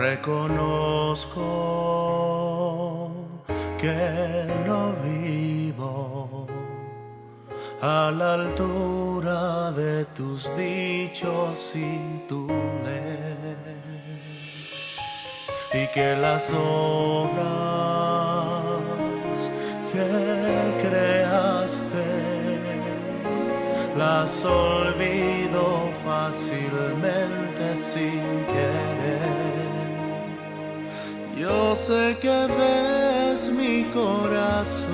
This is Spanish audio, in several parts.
Reconozco que no vivo a la altura de tus dichos y tu ley, y que las obras que creaste las olvido fácilmente sin querer. Yo sé que ves mi corazón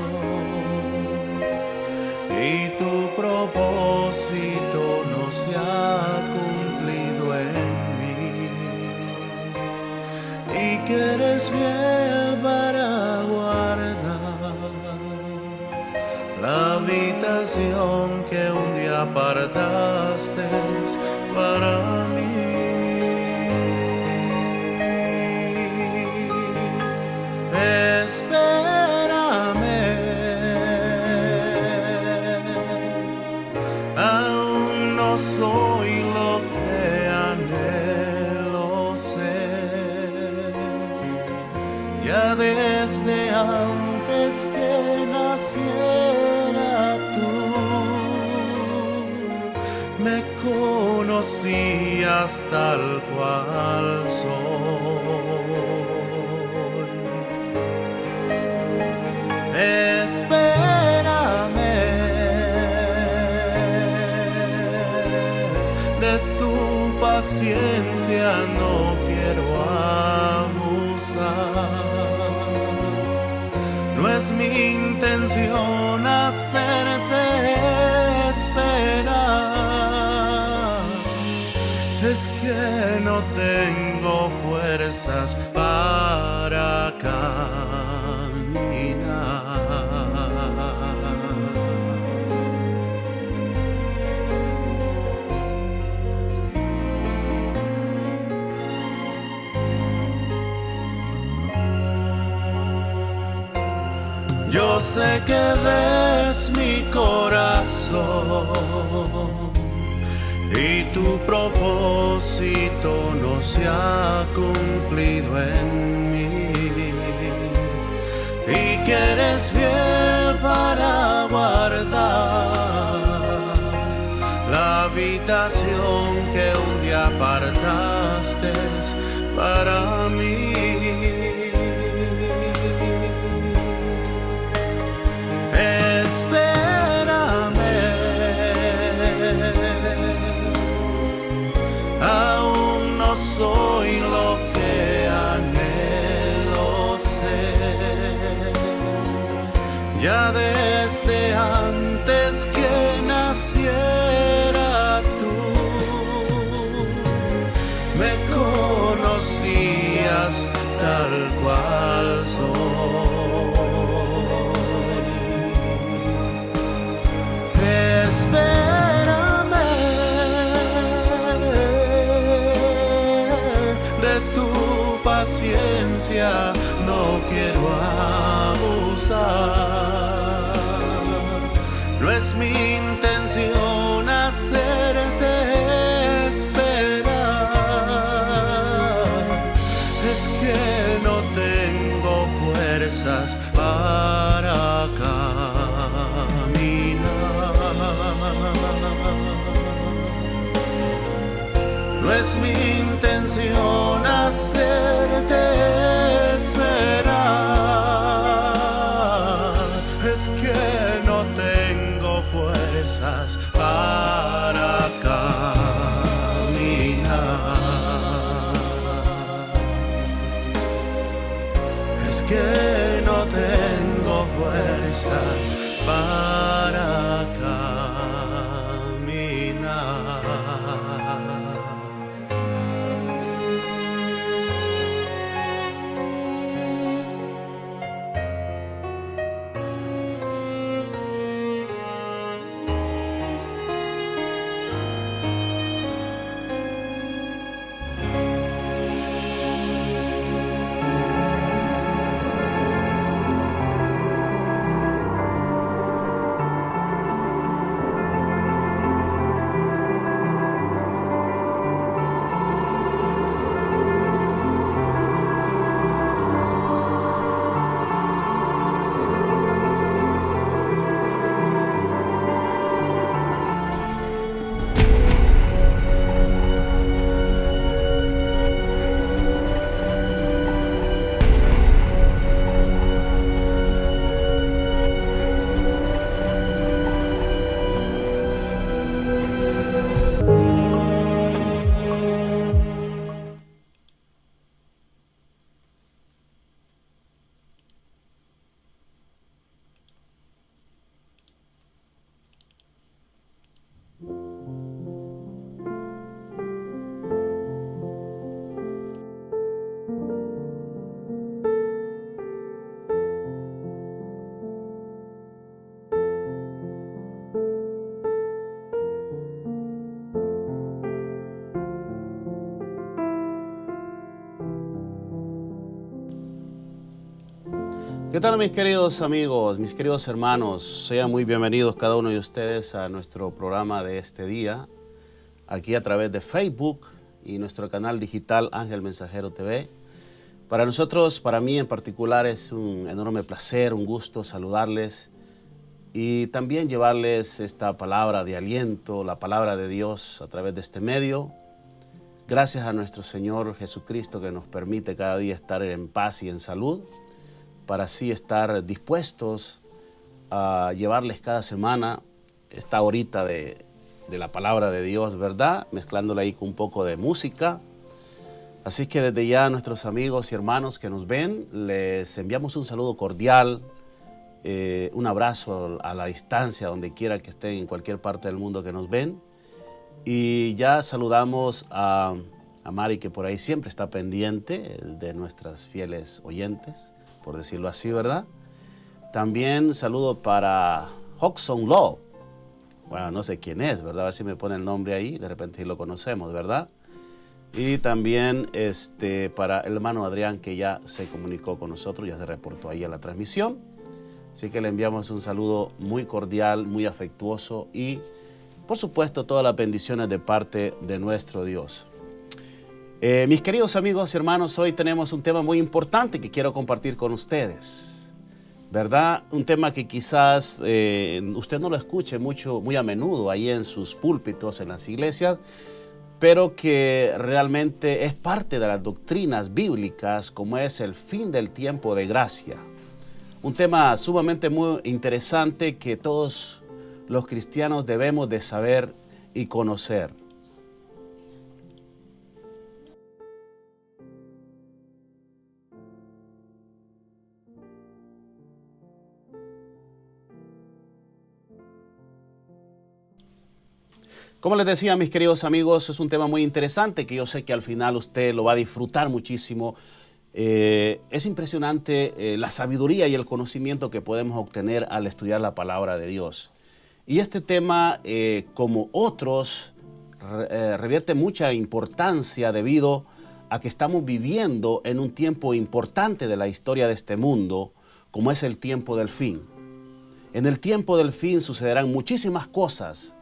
y tu propósito no se ha cumplido en mí, y que eres fiel para guardar la habitación que un día apartaste para mí. Espérame, aún no soy lo que anhelo ser. Ya desde antes que naciera tú, me conocías tal cual soy. Espérame, de tu paciencia no quiero abusar. No es mi intención hacerte esperar, es que no tengo fuerzas para caminar. Yo sé que ves mi corazón y tu propósito no se ha cumplido en mí, y que eres fiel para guardar la habitación que un día apartaste para mí. Aún no soy lo que anhelo ser. Ya desde antes que naciera tú, me conocías tal cual soy. Espérame, paciencia no quiero abusar. No es mi intención hacerte esperar, es que no tengo fuerzas para caminar. No es mi intención hacerte esperar, es que no tengo fuerzas para caminar. Es que no tengo fuerzas para caminar. ¿Qué tal, mis queridos amigos, mis queridos hermanos? Sean muy bienvenidos cada uno de ustedes a nuestro programa de este día, aquí a través de Facebook y nuestro canal digital Ángel Mensajero TV. Para nosotros, para mí en particular, es un enorme placer, un gusto saludarles y también llevarles esta palabra de aliento, la palabra de Dios a través de este medio. Gracias a nuestro Señor Jesucristo que nos permite cada día estar en paz y en salud, para así estar dispuestos a llevarles cada semana esta horita de la palabra de Dios, ¿verdad? Mezclándola ahí con un poco de música. Así que desde ya a nuestros amigos y hermanos que nos ven, les enviamos un saludo cordial, un abrazo a la distancia, donde quiera que estén en cualquier parte del mundo que nos ven. Y ya saludamos a Mari, que por ahí siempre está pendiente de nuestras fieles oyentes, por decirlo así, ¿verdad? También saludo para Hodgson Law. Bueno, no sé quién es, ¿verdad? A ver si me pone el nombre ahí, de repente lo conocemos, ¿verdad? Y también para el hermano Adrián, que ya se comunicó con nosotros, ya se reportó ahí a la transmisión. Así que le enviamos un saludo muy cordial, muy afectuoso y, por supuesto, todas las bendiciones de parte de nuestro Dios. Mis queridos amigos y hermanos, hoy tenemos un tema muy importante que quiero compartir con ustedes, ¿verdad? Un tema que quizás usted no lo escuche mucho, muy a menudo ahí en sus púlpitos, en las iglesias, pero que realmente es parte de las doctrinas bíblicas, como es el fin del tiempo de gracia. Un tema sumamente muy interesante que todos los cristianos debemos de saber y conocer. Como les decía, mis queridos amigos, es un tema muy interesante que yo sé que al final usted lo va a disfrutar muchísimo. Es impresionante la sabiduría y el conocimiento que podemos obtener al estudiar la palabra de Dios. Y este tema, como otros, revierte mucha importancia debido a que estamos viviendo en un tiempo importante de la historia de este mundo, como es el tiempo del fin. En el tiempo del fin sucederán muchísimas cosas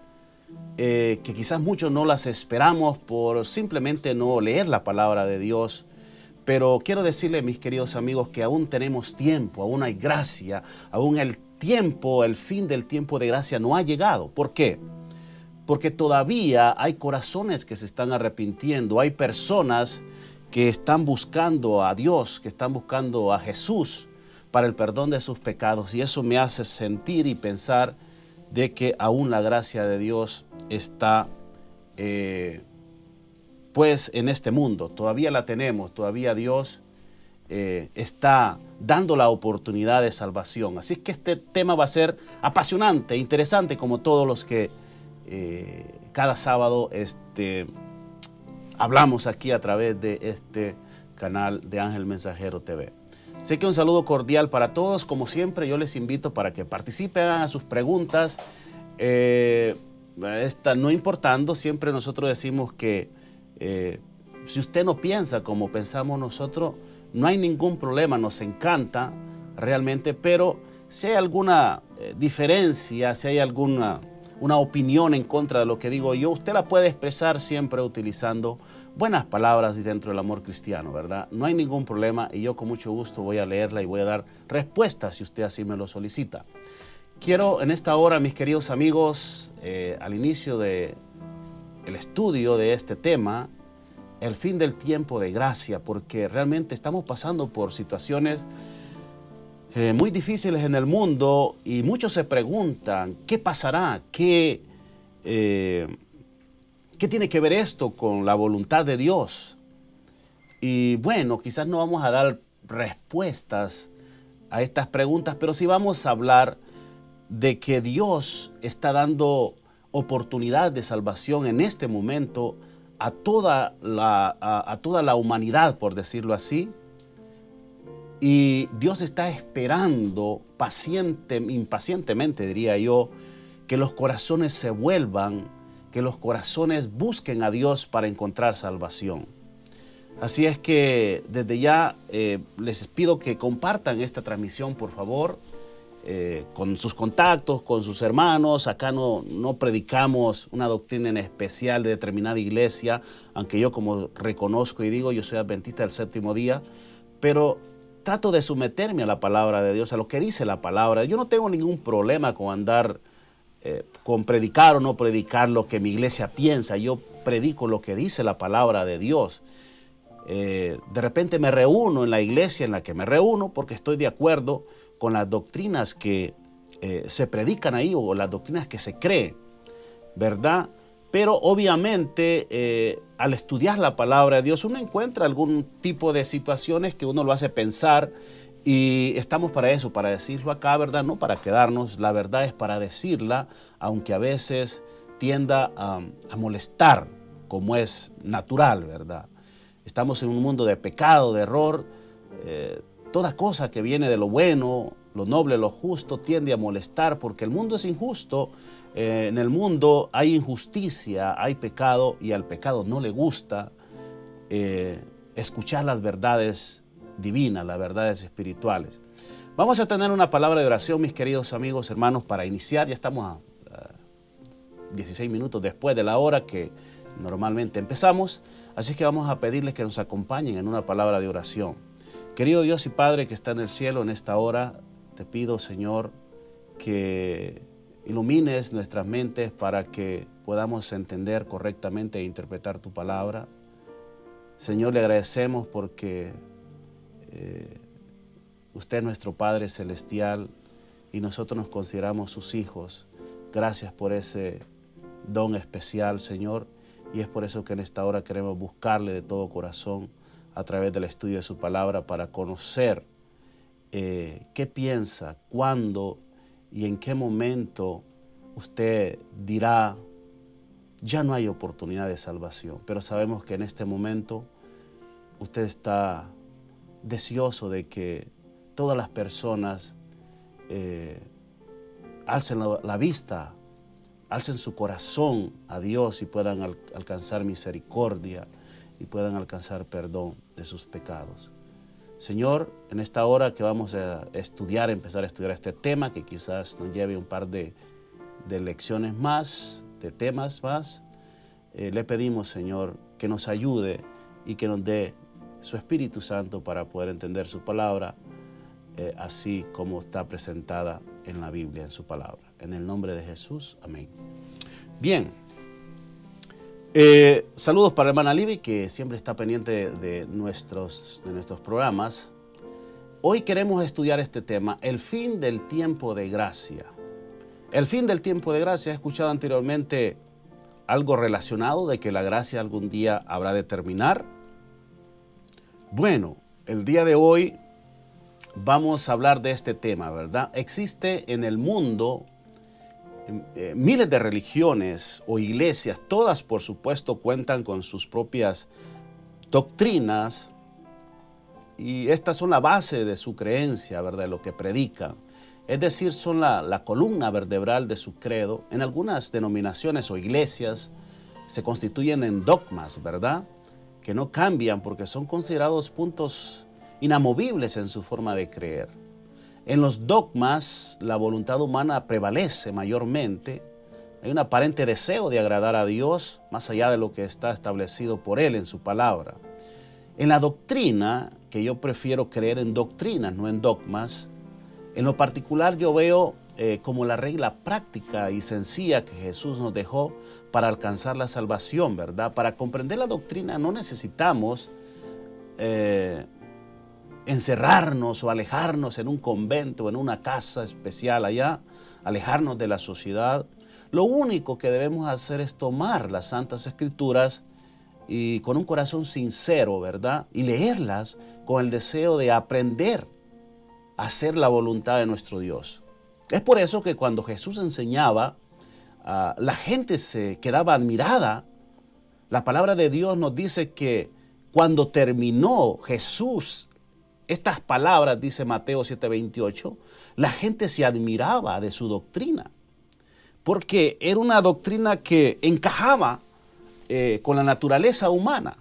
que quizás muchos no las esperamos por simplemente no leer la palabra de Dios. Pero quiero decirles, mis queridos amigos, que aún tenemos tiempo, aún hay gracia, aún el fin del tiempo de gracia no ha llegado. ¿Por qué? Porque todavía hay corazones que se están arrepintiendo, hay personas que están buscando a Dios, que están buscando a Jesús para el perdón de sus pecados. Y eso me hace sentir y pensar de que aún la gracia de Dios está pues en este mundo. Todavía la tenemos, todavía Dios está dando la oportunidad de salvación. Así que este tema va a ser apasionante, interesante, como todos los que cada sábado hablamos aquí a través de este canal de Ángel Mensajero TV. Así que un saludo cordial para todos. Como siempre, yo les invito para que participen, hagan sus preguntas. No importando, siempre nosotros decimos que si usted no piensa como pensamos nosotros, no hay ningún problema, nos encanta realmente, pero si hay alguna diferencia, si hay alguna opinión en contra de lo que digo yo, usted la puede expresar siempre utilizando buenas palabras y dentro del amor cristiano, ¿verdad? No hay ningún problema y yo con mucho gusto voy a leerla y voy a dar respuestas si usted así me lo solicita. Quiero en esta hora, mis queridos amigos, al inicio del estudio de este tema, el fin del tiempo de gracia, porque realmente estamos pasando por situaciones muy difíciles en el mundo y muchos se preguntan, ¿qué pasará? ¿Qué tiene que ver esto con la voluntad de Dios? Y bueno, quizás no vamos a dar respuestas a estas preguntas, pero sí vamos a hablar de que Dios está dando oportunidad de salvación en este momento a toda la humanidad, por decirlo así. Y Dios está esperando impacientemente, diría yo, que los corazones se vuelvan, que los corazones busquen a Dios para encontrar salvación. Así es que desde ya les pido que compartan esta transmisión, por favor, con sus contactos, con sus hermanos. Acá no predicamos una doctrina en especial de determinada iglesia, aunque yo, como reconozco y digo, yo soy adventista del séptimo día, pero trato de someterme a la palabra de Dios, a lo que dice la palabra. Yo no tengo ningún problema con andar, con predicar o no predicar lo que mi iglesia piensa. Yo predico lo que dice la palabra de Dios. De repente me reúno en la iglesia en la que me reúno porque estoy de acuerdo con las doctrinas que se predican ahí o las doctrinas que se creen, ¿verdad? Pero obviamente al estudiar la palabra de Dios uno encuentra algún tipo de situaciones que uno lo hace pensar, y estamos para eso, para decirlo acá, ¿verdad? No para quedarnos, la verdad es para decirla, aunque a veces tienda a molestar, como es natural, ¿verdad? Estamos en un mundo de pecado, de error. Toda cosa que viene de lo bueno, lo noble, lo justo, tiende a molestar porque el mundo es injusto. En el mundo hay injusticia, hay pecado, y al pecado no le gusta escuchar las verdades divinas, las verdades espirituales. Vamos a tener una palabra de oración, mis queridos amigos, hermanos, para iniciar. Ya estamos a 16 minutos después de la hora que normalmente empezamos, así que vamos a pedirles que nos acompañen en una palabra de oración. Querido Dios y Padre que está en el cielo, en esta hora te pido, Señor, que ilumines nuestras mentes para que podamos entender correctamente e interpretar tu palabra. Señor, le agradecemos porque usted es nuestro Padre Celestial y nosotros nos consideramos sus hijos. Gracias por ese don especial, Señor, y es por eso que en esta hora queremos buscarle de todo corazón a través del estudio de su palabra para conocer qué piensa, cuándo y en qué momento usted dirá, ya no hay oportunidad de salvación, pero sabemos que en este momento usted está deseoso de que todas las personas alcen la vista, alcen su corazón a Dios y puedan alcanzar misericordia y puedan alcanzar perdón de sus pecados. Señor, en esta hora que vamos a empezar a estudiar este tema, que quizás nos lleve un par de lecciones más, de temas más, le pedimos, Señor, que nos ayude y que nos dé su Espíritu Santo para poder entender su palabra, así como está presentada en la Biblia, en su palabra. En el nombre de Jesús, amén. Bien, saludos para la hermana Libby, que siempre está pendiente de nuestros programas. Hoy queremos estudiar este tema, el fin del tiempo de gracia. El fin del tiempo de gracia. He escuchado anteriormente algo relacionado de que la gracia algún día habrá de terminar. Bueno, el día de hoy vamos a hablar de este tema, ¿verdad? Existe en el mundo miles de religiones o iglesias, todas por supuesto cuentan con sus propias doctrinas y estas son la base de su creencia, ¿verdad? De lo que predican. Es decir, son la columna vertebral de su credo. En algunas denominaciones o iglesias se constituyen en dogmas, ¿verdad? Que no cambian porque son considerados puntos inamovibles en su forma de creer. En los dogmas, la voluntad humana prevalece mayormente. Hay un aparente deseo de agradar a Dios, más allá de lo que está establecido por Él en su palabra. En la doctrina, que yo prefiero creer en doctrinas, no en dogmas, en lo particular yo veo como la regla práctica y sencilla que Jesús nos dejó para alcanzar la salvación, ¿verdad? Para comprender la doctrina no necesitamos encerrarnos o alejarnos en un convento, en una casa especial allá, alejarnos de la sociedad. Lo único que debemos hacer es tomar las Santas Escrituras y con un corazón sincero, ¿verdad? Y leerlas con el deseo de aprender a hacer la voluntad de nuestro Dios. Es por eso que cuando Jesús enseñaba, la gente se quedaba admirada. La palabra de Dios nos dice que cuando terminó Jesús estas palabras, dice Mateo 7:28, la gente se admiraba de su doctrina, porque era una doctrina que encajaba con la naturaleza humana.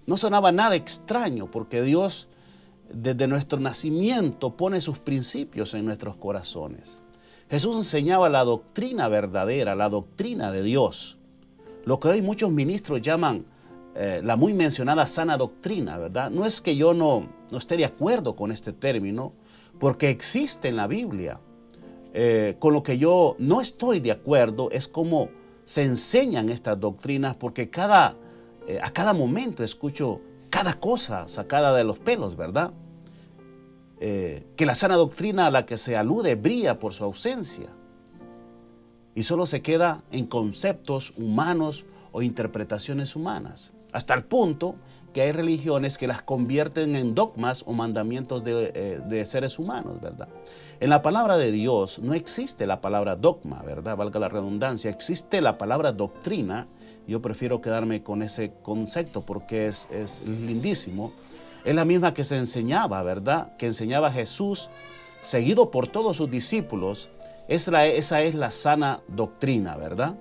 No sonaba nada extraño porque Dios desde nuestro nacimiento pone sus principios en nuestros corazones. Jesús enseñaba la doctrina verdadera, la doctrina de Dios. Lo que hoy muchos ministros llaman la muy mencionada sana doctrina, ¿verdad? No es que yo no esté de acuerdo con este término, porque existe en la Biblia. Con lo que yo no estoy de acuerdo es cómo se enseñan estas doctrinas, porque a cada momento escucho cada cosa sacada de los pelos, ¿verdad? Que la sana doctrina a la que se alude brilla por su ausencia y solo se queda en conceptos humanos o interpretaciones humanas, hasta el punto que hay religiones que las convierten en dogmas o mandamientos de seres humanos, ¿verdad? En la palabra de Dios no existe la palabra dogma, ¿verdad? Valga la redundancia, existe la palabra doctrina. Yo prefiero quedarme con ese concepto porque es lindísimo. Es la misma que se enseñaba, ¿verdad? Que enseñaba Jesús, seguido por todos sus discípulos. Esa es la sana doctrina, ¿verdad?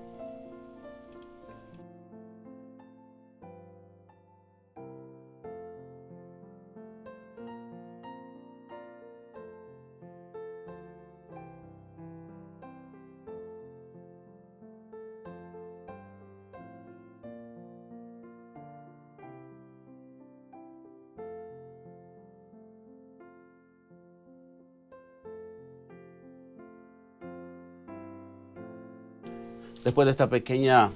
Después de esta pequeña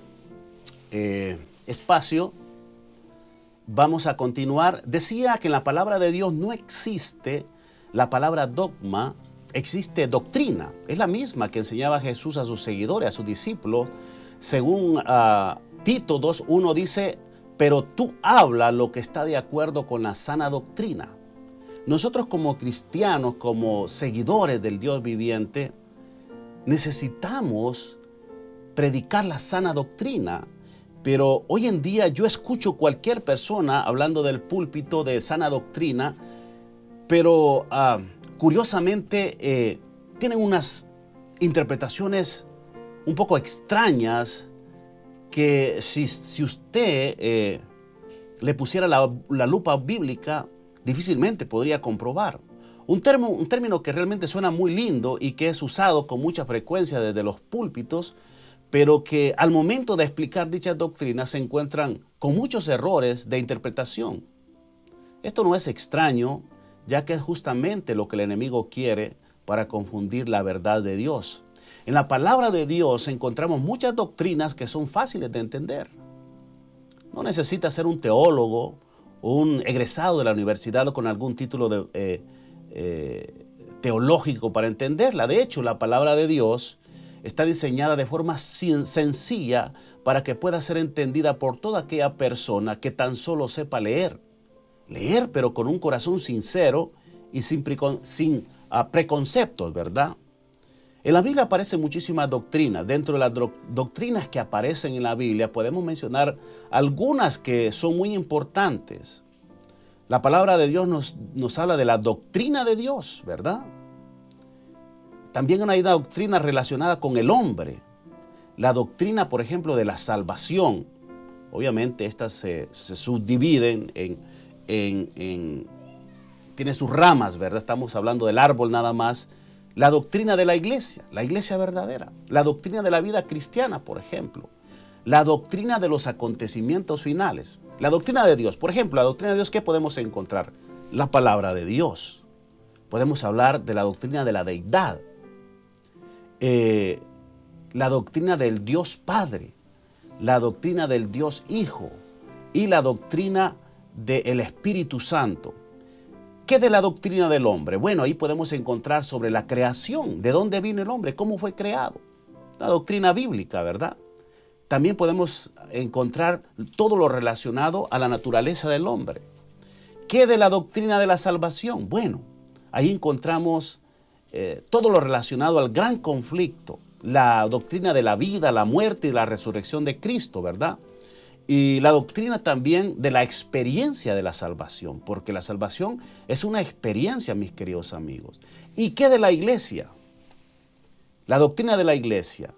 espacio, vamos a continuar. Decía que en la palabra de Dios no existe la palabra dogma, existe doctrina. Es la misma que enseñaba Jesús a sus seguidores, a sus discípulos. Según Tito 2:1 dice, pero tú habla lo que está de acuerdo con la sana doctrina. Nosotros como cristianos, como seguidores del Dios viviente, necesitamos predicar la sana doctrina, pero hoy en día yo escucho cualquier persona hablando del púlpito de sana doctrina, pero curiosamente tienen unas interpretaciones un poco extrañas que si usted le pusiera la lupa bíblica, difícilmente podría comprobar. Un término que realmente suena muy lindo y que es usado con mucha frecuencia desde los púlpitos, pero que al momento de explicar dichas doctrinas se encuentran con muchos errores de interpretación. Esto no es extraño, ya que es justamente lo que el enemigo quiere para confundir la verdad de Dios. En la palabra de Dios encontramos muchas doctrinas que son fáciles de entender. No necesita ser un teólogo o un egresado de la universidad o con algún título teológico para entenderla. De hecho, la palabra de Dios está diseñada de forma sencilla para que pueda ser entendida por toda aquella persona que tan solo sepa leer. Leer, pero con un corazón sincero y sin preconceptos, ¿verdad? En la Biblia aparecen muchísimas doctrinas. Dentro de las doctrinas que aparecen en la Biblia podemos mencionar algunas que son muy importantes. La palabra de Dios nos habla de la doctrina de Dios, ¿verdad? También hay una doctrina relacionada con el hombre. La doctrina, por ejemplo, de la salvación. Obviamente estas se subdividen tiene sus ramas, ¿verdad? Estamos hablando del árbol nada más. La doctrina de la iglesia verdadera. La doctrina de la vida cristiana, por ejemplo. La doctrina de los acontecimientos finales. La doctrina de Dios. Por ejemplo, la doctrina de Dios, ¿qué podemos encontrar? La palabra de Dios. Podemos hablar de la doctrina de la deidad. La doctrina del Dios Padre, la doctrina del Dios Hijo y la doctrina del Espíritu Santo. ¿Qué de la doctrina del hombre? Bueno, ahí podemos encontrar sobre la creación, de dónde vino el hombre, cómo fue creado. La doctrina bíblica, ¿verdad? También podemos encontrar todo lo relacionado a la naturaleza del hombre. ¿Qué de la doctrina de la salvación? Bueno, ahí encontramos todo lo relacionado al gran conflicto, la doctrina de la vida, la muerte y la resurrección de Cristo, ¿verdad? Y la doctrina también de la experiencia de la salvación, porque la salvación es una experiencia, mis queridos amigos. ¿Y qué de la iglesia? La doctrina de la iglesia.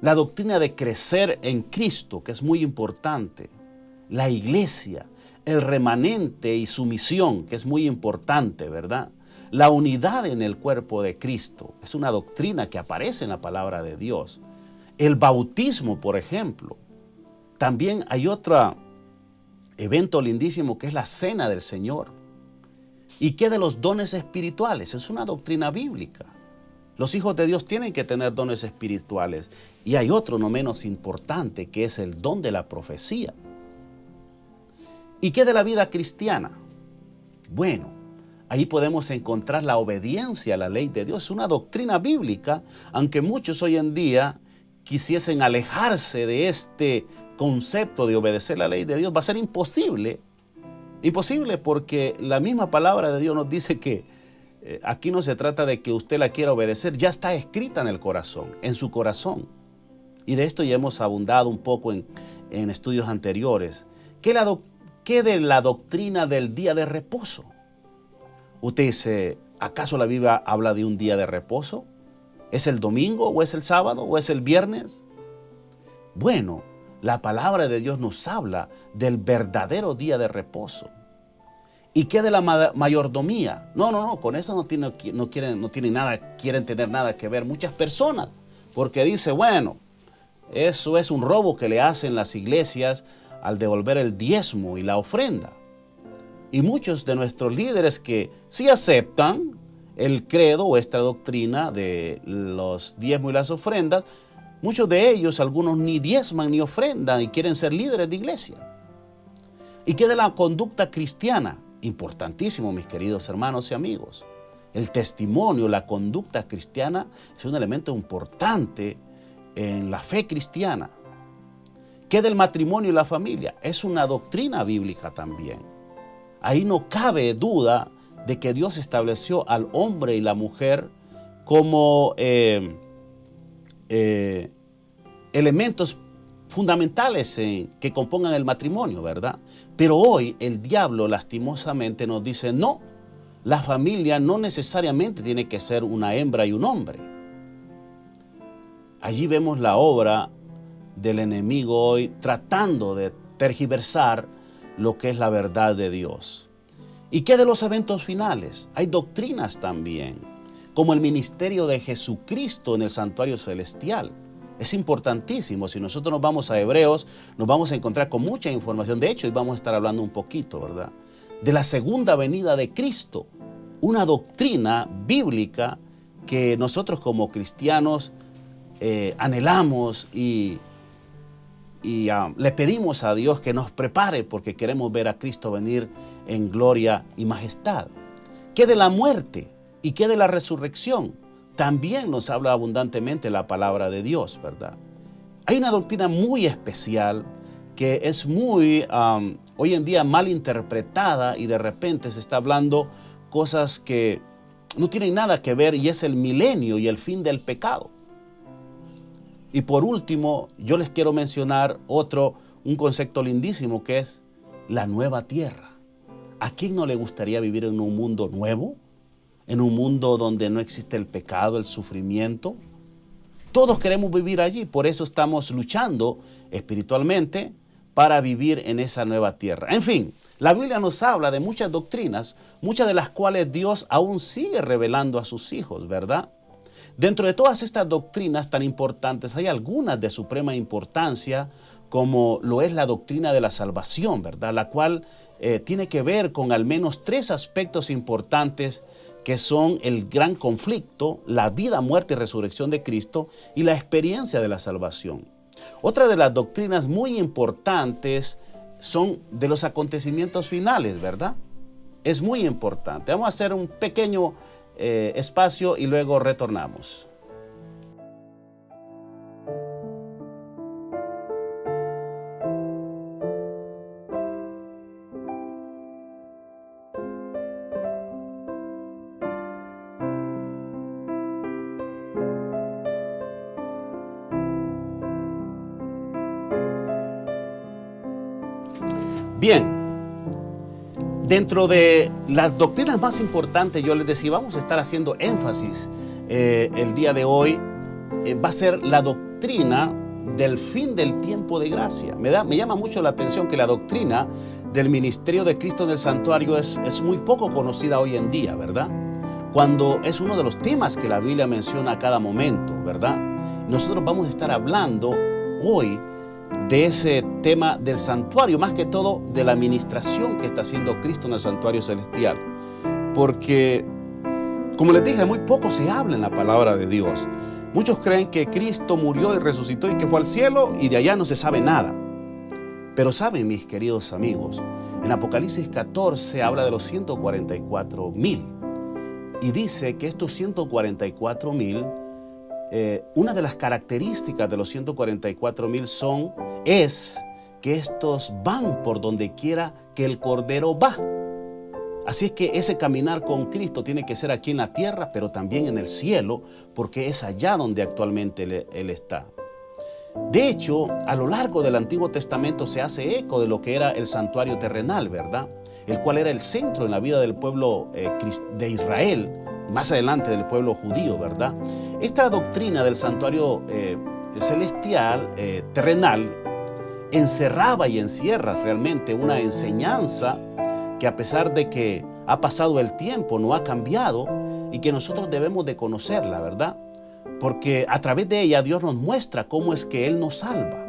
La doctrina de crecer en Cristo, que es muy importante. la iglesia, el remanente y su misión, que es muy importante, ¿verdad? La unidad en el cuerpo de Cristo es una doctrina que aparece en la palabra de Dios. El bautismo, por ejemplo. También hay otro evento lindísimo que es la Cena del Señor. ¿Y qué de los dones espirituales? Es una doctrina bíblica. Los hijos de Dios tienen que tener dones espirituales. Y hay otro no menos importante, que es el don de la profecía. ¿Y qué de la vida cristiana? Bueno, ahí podemos encontrar la obediencia a la ley de Dios. Es una doctrina bíblica, aunque muchos hoy en día quisiesen alejarse de este concepto de obedecer la ley de Dios. Va a ser imposible. Imposible, porque la misma palabra de Dios nos dice que aquí no se trata de que usted la quiera obedecer, ya está escrita en el corazón, en su corazón. Y de esto ya hemos abundado un poco en estudios anteriores. ¿Qué de la doctrina del día de reposo? Usted dice, ¿acaso la Biblia habla de un día de reposo? ¿Es el domingo o es el sábado o es el viernes? Bueno, la palabra de Dios nos habla del verdadero día de reposo. ¿Y qué de la mayordomía? No, con eso quieren tener nada que ver muchas personas, porque dice, bueno, eso es un robo que le hacen las iglesias al devolver el diezmo y la ofrenda. Y muchos de nuestros líderes que sí aceptan el credo o esta doctrina de los diezmos y las ofrendas, muchos de ellos, algunos ni diezman ni ofrendan y quieren ser líderes de iglesia. ¿Y qué de la conducta cristiana? Importantísimo, mis queridos hermanos y amigos. El testimonio, la conducta cristiana es un elemento importante en la fe cristiana. ¿Qué del matrimonio y la familia? Es una doctrina bíblica también. Ahí no cabe duda de que Dios estableció al hombre y la mujer como elementos fundamentales que compongan el matrimonio, ¿verdad? Pero hoy el diablo lastimosamente nos dice, no, la familia no necesariamente tiene que ser una hembra y un hombre. Allí vemos la obra del enemigo hoy tratando de tergiversar lo que es la verdad de Dios. ¿Y qué de los eventos finales? Hay doctrinas también, como el ministerio de Jesucristo en el santuario celestial. Es importantísimo. Si nosotros nos vamos a Hebreos, nos vamos a encontrar con mucha información. De hecho, hoy vamos a estar hablando un poquito, ¿verdad?, de la segunda venida de Cristo. Una doctrina bíblica que nosotros como cristianos anhelamos y le pedimos a Dios que nos prepare, porque queremos ver a Cristo venir en gloria y majestad. ¿Qué de la muerte y qué de la resurrección? También nos habla abundantemente la palabra de Dios, ¿verdad? Hay una doctrina muy especial que es muy hoy en día mal interpretada, y de repente se está hablando cosas que no tienen nada que ver, y es el milenio y el fin del pecado. Y por último, yo les quiero mencionar un concepto lindísimo, que es la nueva tierra. ¿A quién no le gustaría vivir en un mundo nuevo? En un mundo donde no existe el pecado, el sufrimiento. Todos queremos vivir allí, por eso estamos luchando espiritualmente para vivir en esa nueva tierra. En fin, la Biblia nos habla de muchas doctrinas, muchas de las cuales Dios aún sigue revelando a sus hijos, ¿verdad? Dentro de todas estas doctrinas tan importantes, hay algunas de suprema importancia, como lo es la doctrina de la salvación, ¿verdad?, la cual tiene que ver con al menos 3 aspectos importantes, que son el gran conflicto, la vida, muerte y resurrección de Cristo, y la experiencia de la salvación. Otra de las doctrinas muy importantes son de los acontecimientos finales, ¿verdad? Es muy importante. Vamos a hacer un pequeño espacio y luego retornamos. Bien, dentro de las doctrinas más importantes, yo les decía, vamos a estar haciendo énfasis el día de hoy, va a ser la doctrina del fin del tiempo de gracia. Me llama mucho la atención que la doctrina del ministerio de Cristo en el santuario es muy poco conocida hoy en día, ¿verdad? Cuando es uno de los temas que la Biblia menciona a cada momento, ¿verdad? Nosotros vamos a estar hablando hoy de ese tema del santuario, más que todo de la administración que está haciendo Cristo en el santuario celestial. Porque, como les dije, muy poco se habla en la palabra de Dios. Muchos creen que Cristo murió y resucitó y que fue al cielo y de allá no se sabe nada. Pero saben, mis queridos amigos, en Apocalipsis 14 habla de los 144,000 y dice que estos 144,000, una de las características de los 144,000 es que estos van por donde quiera que el Cordero va. Así es que ese caminar con Cristo tiene que ser aquí en la tierra, pero también en el cielo, porque es allá donde actualmente Él está. De hecho, a lo largo del Antiguo Testamento se hace eco de lo que era el santuario terrenal, ¿verdad? El cual era el centro en la vida del pueblo de Israel, y más adelante del pueblo judío, ¿verdad? Esta doctrina del santuario celestial, terrenal, encerraba y encierra realmente una enseñanza que, a pesar de que ha pasado el tiempo, no ha cambiado y que nosotros debemos de conocerla, ¿verdad? Porque a través de ella Dios nos muestra cómo es que Él nos salva,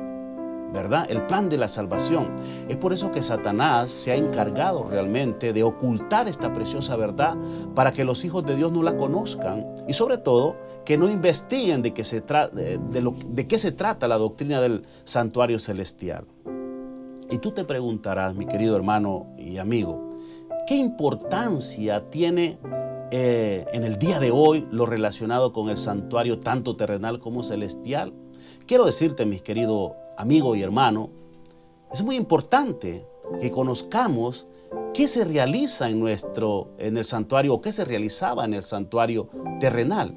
¿verdad? El plan de la salvación. Es por eso que Satanás se ha encargado realmente de ocultar esta preciosa verdad para que los hijos de Dios no la conozcan y, sobre todo, que no investiguen de qué se trata la doctrina del santuario celestial. Y tú te preguntarás, mi querido hermano y amigo, ¿qué importancia tiene en el día de hoy lo relacionado con el santuario tanto terrenal como celestial? Quiero decirte, mis queridos amigo y hermano, es muy importante que conozcamos qué se realiza en el santuario o qué se realizaba en el santuario terrenal.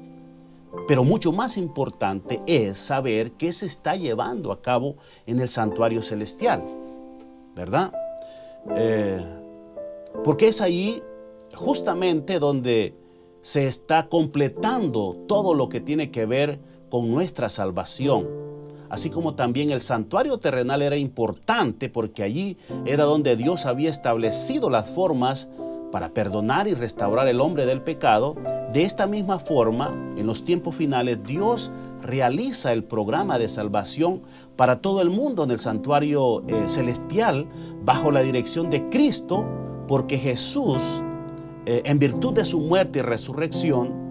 Pero mucho más importante es saber qué se está llevando a cabo en el santuario celestial, ¿verdad? Porque es ahí justamente donde se está completando todo lo que tiene que ver con nuestra salvación. Así como también el santuario terrenal era importante porque allí era donde Dios había establecido las formas para perdonar y restaurar el hombre del pecado. De esta misma forma, en los tiempos finales, Dios realiza el programa de salvación para todo el mundo en el santuario celestial bajo la dirección de Cristo, porque Jesús, en virtud de su muerte y resurrección,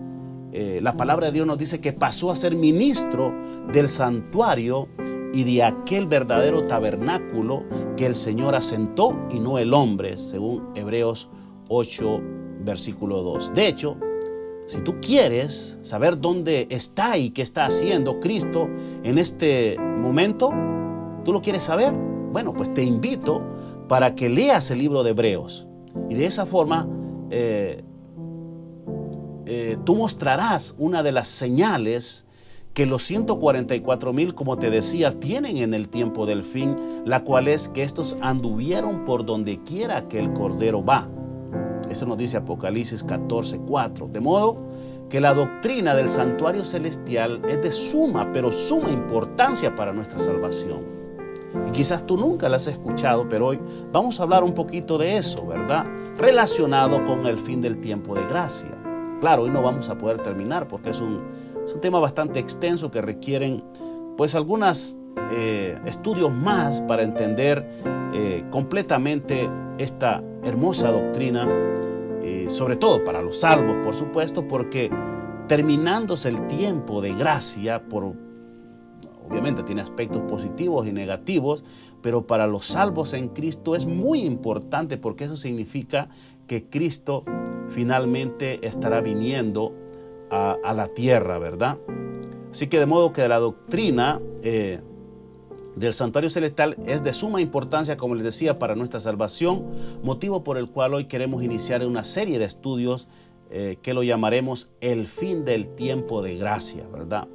la palabra de Dios nos dice que pasó a ser ministro del santuario y de aquel verdadero tabernáculo que el Señor asentó y no el hombre, según Hebreos 8, versículo 2. De hecho, si tú quieres saber dónde está y qué está haciendo Cristo en este momento, ¿tú lo quieres saber? Bueno, pues te invito para que leas el libro de Hebreos. Y de esa forma tú mostrarás una de las señales que los 144,000, como te decía, tienen en el tiempo del fin, la cual es que estos anduvieron por donde quiera que el Cordero va. Eso nos dice Apocalipsis 14:4. De modo que la doctrina del santuario celestial es de suma, pero suma importancia para nuestra salvación. Y quizás tú nunca la has escuchado, pero hoy vamos a hablar un poquito de eso, ¿verdad? Relacionado con el fin del tiempo de gracia. Claro, hoy no vamos a poder terminar porque es un tema bastante extenso que requieren pues algunos estudios más para entender completamente esta hermosa doctrina, sobre todo para los salvos, por supuesto, porque terminándose el tiempo de gracia, obviamente tiene aspectos positivos y negativos, pero para los salvos en Cristo es muy importante porque eso significa que Cristo finalmente estará viniendo a la tierra, ¿verdad? Así que de modo que la doctrina del santuario celestial es de suma importancia, como les decía, para nuestra salvación, motivo por el cual hoy queremos iniciar una serie de estudios que lo llamaremos el fin del tiempo de gracia, ¿verdad?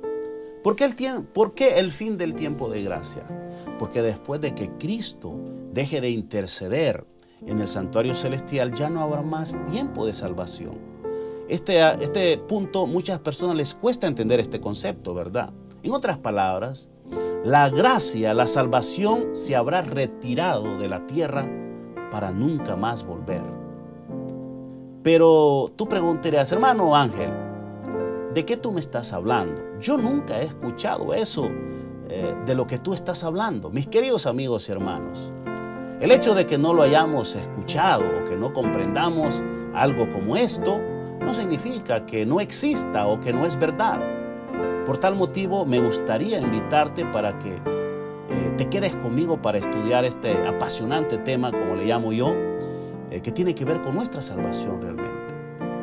¿Por qué el fin del tiempo de gracia? Porque después de que Cristo deje de interceder en el santuario celestial, ya no habrá más tiempo de salvación. Este punto, muchas personas les cuesta entender este concepto, ¿verdad? En otras palabras, la gracia, la salvación se habrá retirado de la tierra para nunca más volver. Pero tú preguntarías, hermano Ángel, ¿de qué tú me estás hablando? Yo nunca he escuchado eso de lo que tú estás hablando. Mis queridos amigos y hermanos, el hecho de que no lo hayamos escuchado o que no comprendamos algo como esto, no significa que no exista o que no es verdad. Por tal motivo, me gustaría invitarte para que te quedes conmigo para estudiar este apasionante tema, como le llamo yo, que tiene que ver con nuestra salvación realmente.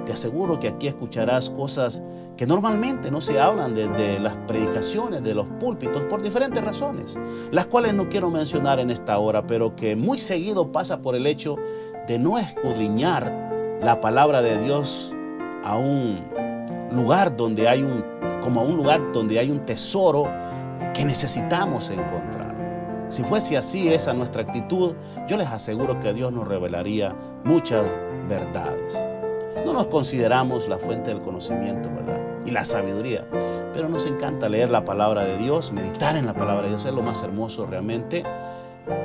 Te aseguro que aquí escucharás cosas que normalmente no se hablan desde las predicaciones, de los púlpitos, por diferentes razones, las cuales no quiero mencionar en esta hora, pero que muy seguido pasa por el hecho de no escudriñar la palabra de Dios a un lugar donde hay un tesoro que necesitamos encontrar. Si fuese así esa nuestra actitud, yo les aseguro que Dios nos revelaría muchas verdades. No nos consideramos la fuente del conocimiento, ¿verdad? Y la sabiduría, pero nos encanta leer la palabra de Dios, meditar en la palabra de Dios, es lo más hermoso realmente.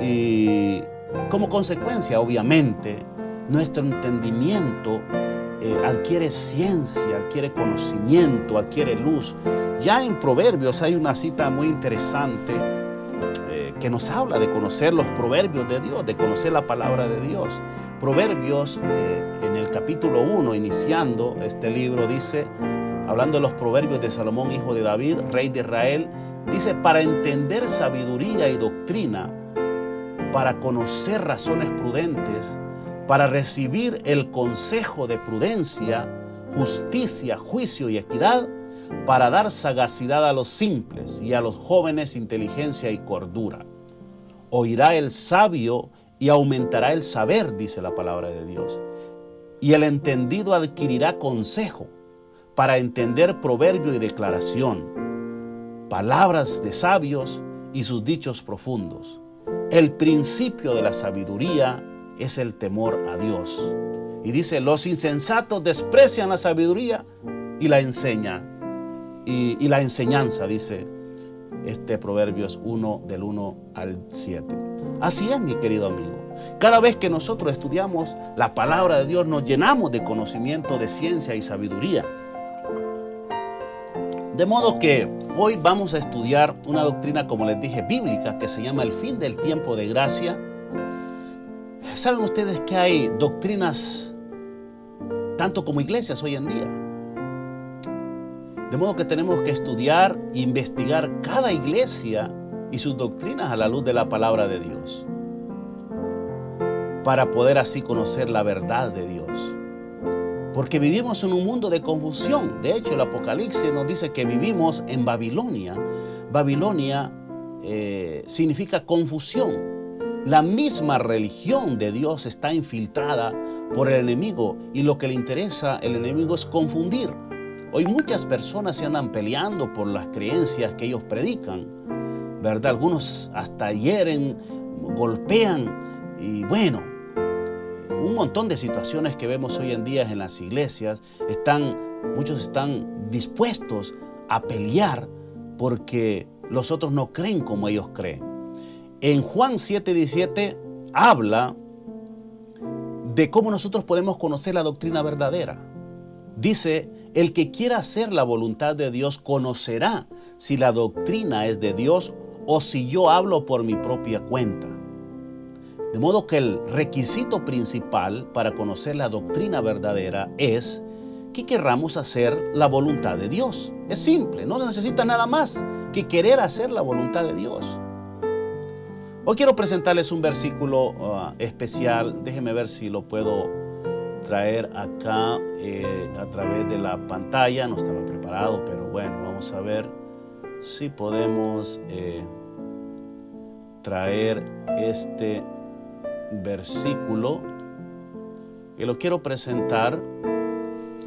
Y como consecuencia, obviamente, nuestro entendimiento adquiere ciencia, adquiere conocimiento, adquiere luz. Ya en Proverbios hay una cita muy interesante que nos habla de conocer los proverbios de Dios, de conocer la palabra de Dios. Proverbios, en el capítulo 1, iniciando este libro, dice, hablando de los proverbios de Salomón, hijo de David, rey de Israel, dice, para entender sabiduría y doctrina, para conocer razones prudentes, para recibir el consejo de prudencia, justicia, juicio y equidad, para dar sagacidad a los simples y a los jóvenes inteligencia y cordura. Oirá el sabio y aumentará el saber, dice la palabra de Dios. Y el entendido adquirirá consejo para entender proverbio y declaración, palabras de sabios y sus dichos profundos. El principio de la sabiduría es el temor a Dios. Y dice, los insensatos desprecian la sabiduría y la enseñan. Y la enseñanza, dice Proverbios 1, del 1 al 7. Así es, mi querido amigo. Cada vez que nosotros estudiamos la palabra de Dios, nos llenamos de conocimiento, de ciencia y sabiduría. De modo que hoy vamos a estudiar una doctrina, como les dije, bíblica, que se llama el fin del tiempo de gracia. ¿Saben ustedes que hay doctrinas tanto como iglesias hoy en día? De modo que tenemos que estudiar e investigar cada iglesia y sus doctrinas a la luz de la palabra de Dios, para poder así conocer la verdad de Dios. Porque vivimos en un mundo de confusión. De hecho, el Apocalipsis nos dice que vivimos en Babilonia. Babilonia significa confusión. La misma religión de Dios está infiltrada por el enemigo, y lo que le interesa al enemigo es confundir. Hoy muchas personas se andan peleando por las creencias que ellos predican, ¿verdad? Algunos hasta hieren, golpean, y bueno, un montón de situaciones que vemos hoy en día en las iglesias. Muchos están dispuestos a pelear porque los otros no creen como ellos creen. En Juan 7:17 habla de cómo nosotros podemos conocer la doctrina verdadera. Dice, el que quiera hacer la voluntad de Dios conocerá si la doctrina es de Dios o si yo hablo por mi propia cuenta. De modo que el requisito principal para conocer la doctrina verdadera es que querramos hacer la voluntad de Dios. Es simple, no necesita nada más que querer hacer la voluntad de Dios. Hoy quiero presentarles un versículo especial. Déjenme ver si lo puedo traer acá a través de la pantalla. No estaba preparado, pero bueno, vamos a ver si podemos traer este versículo que lo quiero presentar.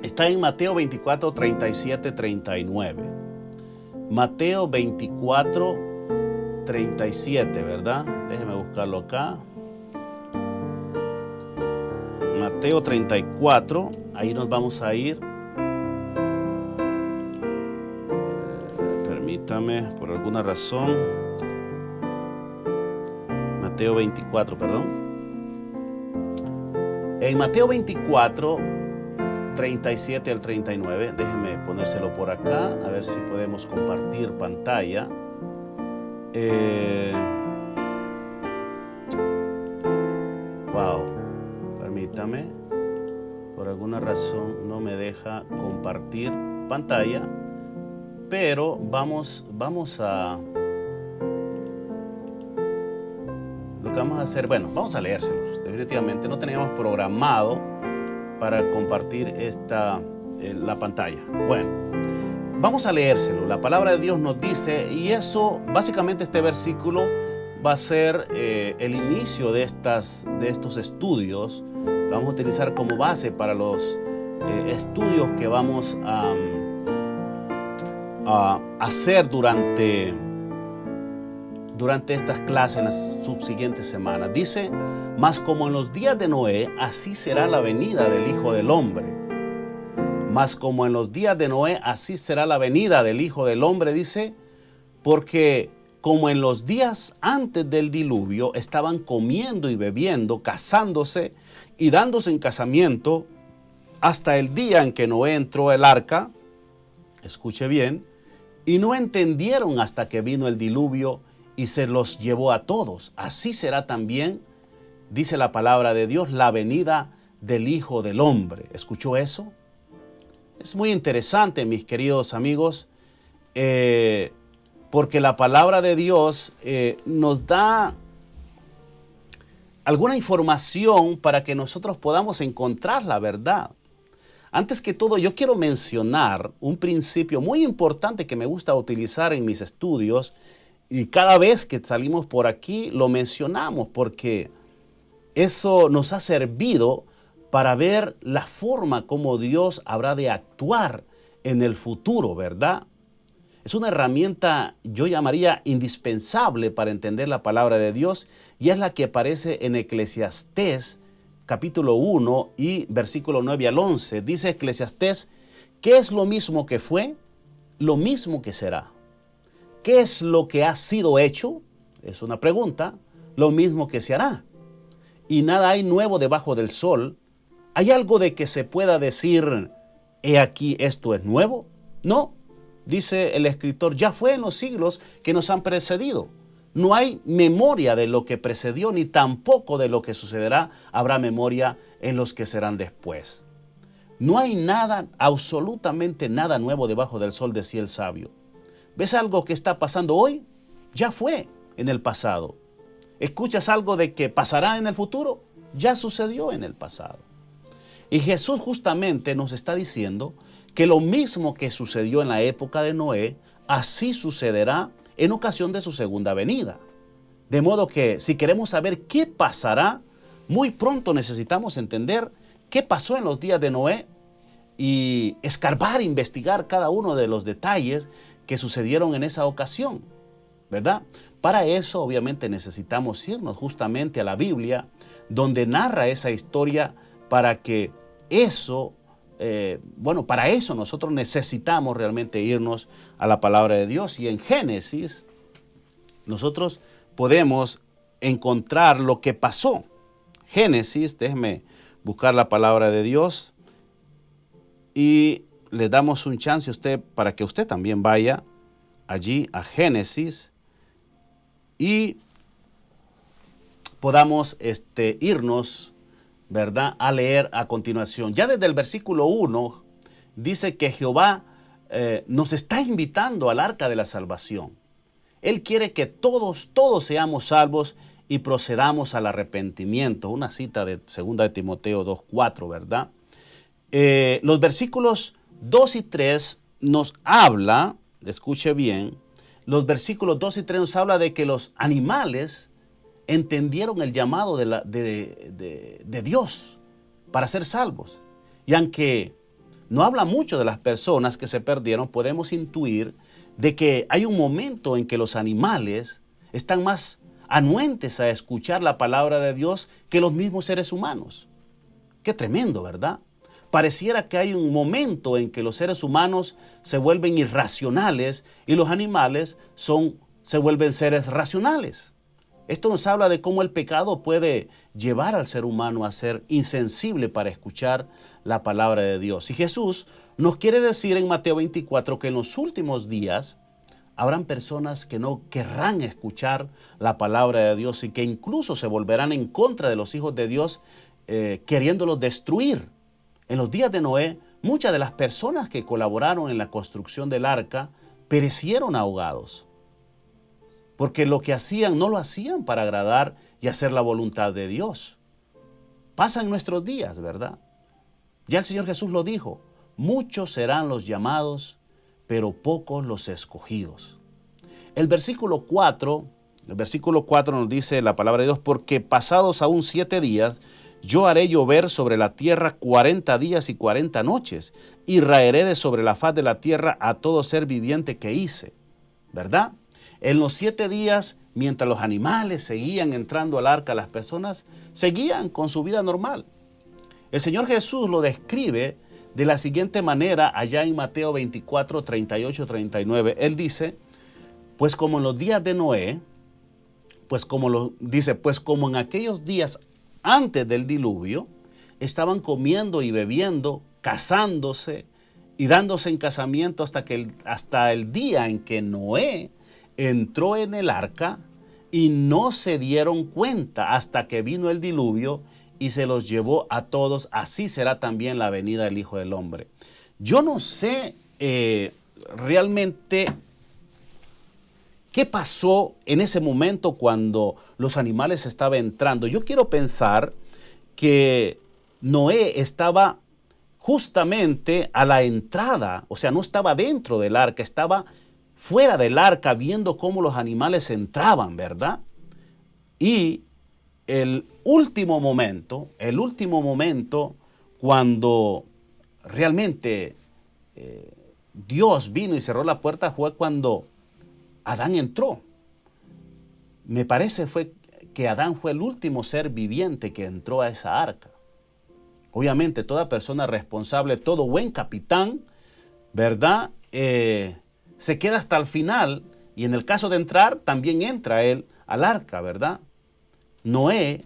Está en Mateo 24, 37, 39. Mateo 24, 37, ¿verdad? Déjeme buscarlo acá. Mateo 34, ahí nos vamos a ir. Permítame, por alguna razón. Mateo 24, perdón. En Mateo 24, 37 al 39, déjenme ponérselo por acá, a ver si podemos compartir pantalla. Wow, permítame, por alguna razón no me deja compartir pantalla, pero vamos a... Lo que vamos a hacer, bueno, vamos a leérselos. Definitivamente no teníamos programado para compartir la pantalla. Bueno, vamos a leérselo. La palabra de Dios nos dice, y eso, básicamente este versículo va a ser el inicio de estos estudios. Lo vamos a utilizar como base para los estudios que vamos a hacer durante estas clases en las subsiguientes semanas. Dice, mas como en los días de Noé, así será la venida del Hijo del Hombre. Mas como en los días de Noé, así será la venida del Hijo del Hombre, dice, porque como en los días antes del diluvio estaban comiendo y bebiendo, casándose y dándose en casamiento, hasta el día en que Noé entró al arca, escuche bien, y no entendieron hasta que vino el diluvio y se los llevó a todos. Así será también, dice la palabra de Dios, la venida del Hijo del Hombre. ¿Escuchó eso? Es muy interesante, mis queridos amigos, porque la palabra de Dios nos da alguna información para que nosotros podamos encontrar la verdad. Antes que todo, yo quiero mencionar un principio muy importante que me gusta utilizar en mis estudios, y cada vez que salimos por aquí lo mencionamos, porque eso nos ha servido para ver la forma como Dios habrá de actuar en el futuro, ¿verdad? Es una herramienta, yo llamaría indispensable para entender la palabra de Dios, y es la que aparece en Eclesiastés capítulo 1 y versículo 9 al 11. Dice Eclesiastés, ¿qué es lo mismo que fue? Lo mismo que será. ¿Qué es lo que ha sido hecho? Es una pregunta. Lo mismo que se hará. Y nada hay nuevo debajo del sol. ¿Hay algo de que se pueda decir, he aquí esto es nuevo? No, dice el escritor, ya fue en los siglos que nos han precedido. No hay memoria de lo que precedió, ni tampoco de lo que sucederá habrá memoria en los que serán después. No hay nada, absolutamente nada nuevo debajo del sol, decía el sabio. ¿Ves algo que está pasando hoy? Ya fue en el pasado. ¿Escuchas algo de que pasará en el futuro? Ya sucedió en el pasado. Y Jesús justamente nos está diciendo que lo mismo que sucedió en la época de Noé, así sucederá en ocasión de su segunda venida. De modo que si queremos saber qué pasará, muy pronto necesitamos entender qué pasó en los días de Noé y escarbar, investigar cada uno de los detalles que sucedieron en esa ocasión, ¿verdad? Para eso obviamente necesitamos irnos justamente a la Biblia, donde narra esa historia, para que eso, para eso nosotros necesitamos realmente irnos a la palabra de Dios. Y en Génesis nosotros podemos encontrar lo que pasó. Génesis, déjeme buscar la palabra de Dios y le damos un chance a usted para que usted también vaya allí a Génesis y podamos irnos, ¿verdad?, a leer a continuación. Ya desde el versículo 1 dice que Jehová nos está invitando al arca de la salvación. Él quiere que todos seamos salvos y procedamos al arrepentimiento. Una cita de 2 de Timoteo 2:4, ¿verdad? Los versículos 2 y 3 nos habla, escuche bien, los versículos 2 y 3 nos habla de que los animales entendieron el llamado de Dios para ser salvos. Y aunque no habla mucho de las personas que se perdieron, podemos intuir de que hay un momento en que los animales están más anuentes a escuchar la palabra de Dios que los mismos seres humanos. Qué tremendo, ¿verdad? pareciera que hay un momento en que los seres humanos se vuelven irracionales y los animales se vuelven seres racionales. Esto nos habla de cómo el pecado puede llevar al ser humano a ser insensible para escuchar la palabra de Dios. Y Jesús nos quiere decir en Mateo 24 que en los últimos días habrán personas que no querrán escuchar la palabra de Dios y que incluso se volverán en contra de los hijos de Dios, queriéndolos destruir. En los días de Noé, muchas de las personas que colaboraron en la construcción del arca perecieron ahogados, porque lo que hacían no lo hacían para agradar y hacer la voluntad de Dios. Pasa en nuestros días, ¿verdad? Ya el Señor Jesús lo dijo, muchos serán los llamados, pero pocos los escogidos. El versículo 4 nos dice la palabra de Dios, porque pasados aún 7 días, yo haré llover sobre la tierra 40 días y 40 noches, y raeré de sobre la faz de la tierra a todo ser viviente que hice, ¿verdad? En los 7 días, mientras los animales seguían entrando al arca, las personas seguían con su vida normal. El Señor Jesús lo describe de la siguiente manera allá en Mateo 24, 38, 39. Él dice, pues como en los días de Noé, pues como en aquellos días antes del diluvio, estaban comiendo y bebiendo, casándose y dándose en casamiento hasta el día en que Noé entró en el arca y no se dieron cuenta hasta que vino el diluvio y se los llevó a todos. Así será también la venida del Hijo del Hombre. Yo no sé realmente qué pasó en ese momento cuando los animales estaban entrando. Yo quiero pensar que Noé estaba justamente a la entrada, o sea, no estaba dentro del arca, estaba fuera del arca viendo cómo los animales entraban, ¿verdad? Y el último momento cuando realmente Dios vino y cerró la puerta fue cuando Adán entró. Me parece que Adán fue el último ser viviente que entró a esa arca. Obviamente toda persona responsable, todo buen capitán, ¿verdad? Se queda hasta el final y en el caso de entrar también entra él al arca, ¿verdad? Noé